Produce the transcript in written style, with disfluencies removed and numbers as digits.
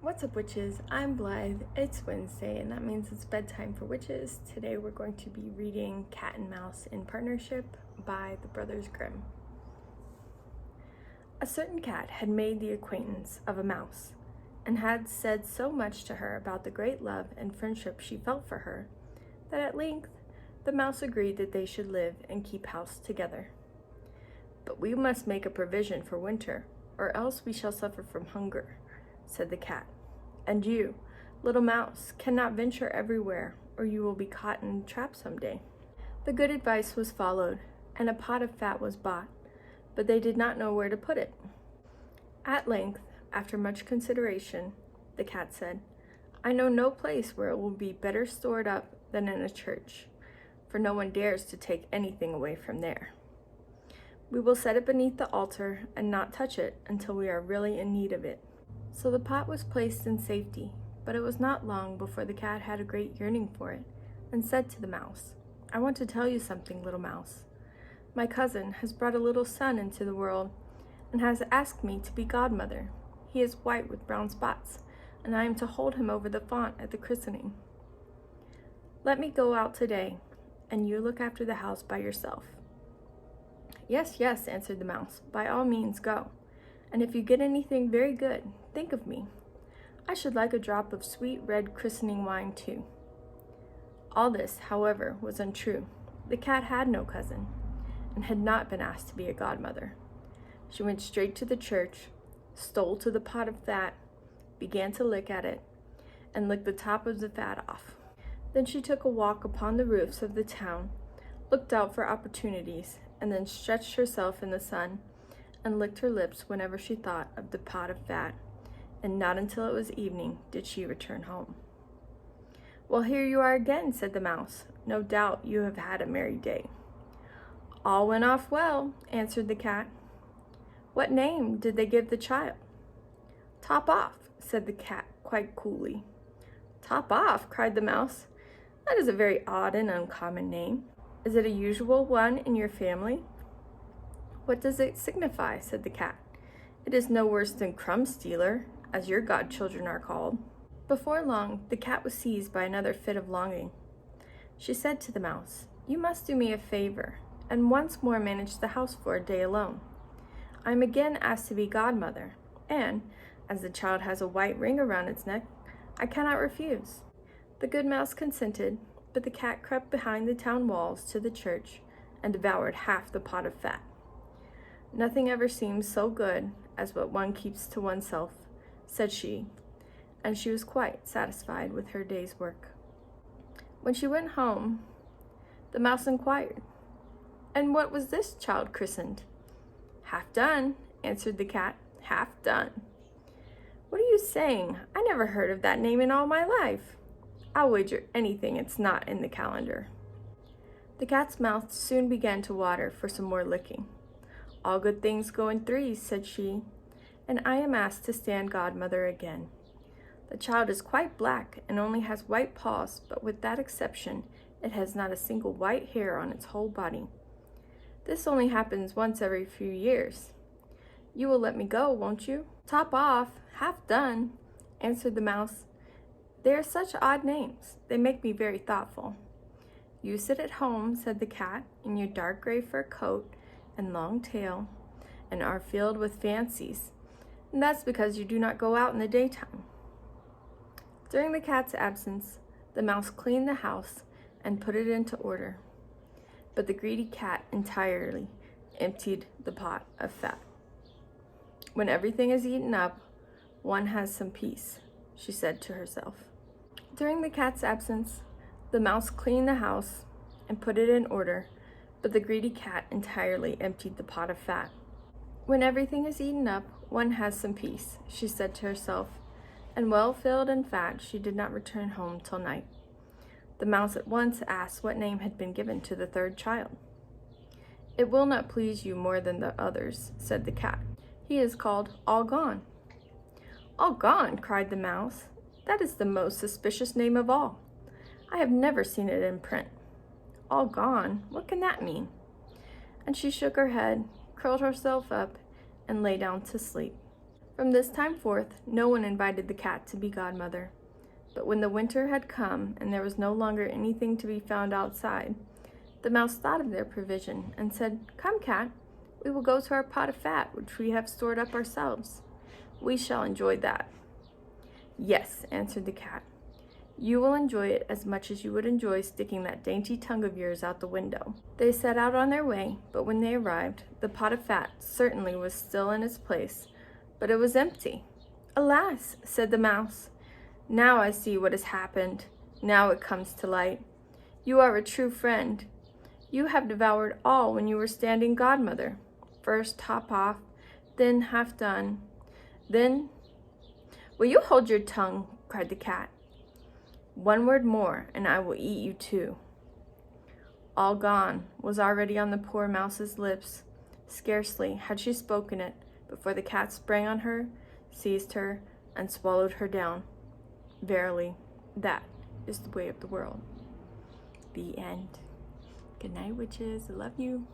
What's up, witches? I'm Blythe. It's Wednesday, and that means it's bedtime for witches. Today we're going to be reading Cat and Mouse in Partnership by the Brothers Grimm. A certain cat had made the acquaintance of a mouse, and had said so much to her about the great love and friendship she felt for her, that at length the mouse agreed that they should live and keep house together. "But we must make a provision for winter, or else we shall suffer from hunger," said the cat. "And you, little mouse, cannot venture everywhere, or you will be caught in a trap some day." The good advice was followed, and a pot of fat was bought, but they did not know where to put it. At length, after much consideration, the cat said, "I know no place where it will be better stored up than in a church, for no one dares to take anything away from there. We will set it beneath the altar and not touch it until we are really in need of it." So the pot was placed in safety, but it was not long before the cat had a great yearning for it, and said to the mouse, "I want to tell you something, little mouse. My cousin has brought a little son into the world, and has asked me to be godmother. He is white with brown spots, and I am to hold him over the font at the christening. Let me go out today, and you look after the house by yourself." "Yes, yes," answered the mouse, "by all means go. And if you get anything very good, think of me. I should like a drop of sweet red christening wine too." All this, however, was untrue. The cat had no cousin, and had not been asked to be a godmother. She went straight to the church, stole to the pot of fat, began to lick at it, and licked the top of the fat off. Then she took a walk upon the roofs of the town, looked out for opportunities, and then stretched herself in the sun, and licked her lips whenever she thought of the pot of fat, and not until it was evening did she return home. "Well, here you are again," said the mouse. "No doubt you have had a merry day." "All went off well," answered the cat. "What name did they give the child?" "Top off," said the cat quite coolly. "Top off," cried the mouse. "That is a very odd and uncommon name. Is it a usual one in your family?" "What does it signify?" said the cat. "It is no worse than Crumb Stealer, as your godchildren are called." Before long, the cat was seized by another fit of longing. She said to the mouse, "You must do me a favor, and once more manage the house for a day alone. I am again asked to be godmother, and, as the child has a white ring around its neck, I cannot refuse." The good mouse consented, but the cat crept behind the town walls to the church, and devoured half the pot of fat. "Nothing ever seems so good as what one keeps to oneself," said she, and she was quite satisfied with her day's work. When she went home, the mouse inquired, "And what was this child christened?" "Half done," answered the cat. "Half done." "What are you saying? I never heard of that name in all my life. I'll wager anything it's not in the calendar." The cat's mouth soon began to water for some more licking. "All good things go in threes," said she, "and I am asked to stand godmother again. The child is quite black and only has white paws, but with that exception, it has not a single white hair on its whole body. This only happens once every few years. You will let me go, won't you?" "Top off, half done," answered the mouse. "They are such odd names. They make me very thoughtful." "You sit at home," said the cat, "in your dark gray fur coat and long tail, and are filled with fancies, and that's because you do not go out in the daytime." During the cat's absence, the mouse cleaned the house and put it into order, but the greedy cat entirely emptied the pot of fat. "When everything is eaten up, one has some peace," she said to herself. During the cat's absence, the mouse cleaned the house and put it in order, but the greedy cat entirely emptied the pot of fat. "When everything is eaten up, one has some peace," she said to herself, and well filled and fat, she did not return home till night. The mouse at once asked what name had been given to the third child. "It will not please you more than the others," said the cat. "He is called All Gone." "All Gone!" cried the mouse. "That is the most suspicious name of all. I have never seen it in print. All gone? What can that mean?" And she shook her head, curled herself up, and lay down to sleep. From this time forth, no one invited the cat to be godmother. But when the winter had come and there was no longer anything to be found outside, the mouse thought of their provision and said, "Come, cat, we will go to our pot of fat, which we have stored up ourselves. We shall enjoy that." "Yes," answered the cat, "you will enjoy it as much as you would enjoy sticking that dainty tongue of yours out the window." They set out on their way, but when they arrived, the pot of fat certainly was still in its place, but it was empty. "Alas," said the mouse, "now I see what has happened. Now it comes to light. You are a true friend. You have devoured all when you were standing godmother. First top off, then half done, then—" "Will you hold your tongue?" cried the cat. "One word more, and I will eat you too." "All gone" was already on the poor mouse's lips. Scarcely had she spoken it before the cat sprang on her, seized her, and swallowed her down. Verily, that is the way of the world. The end. Good night, witches. I love you.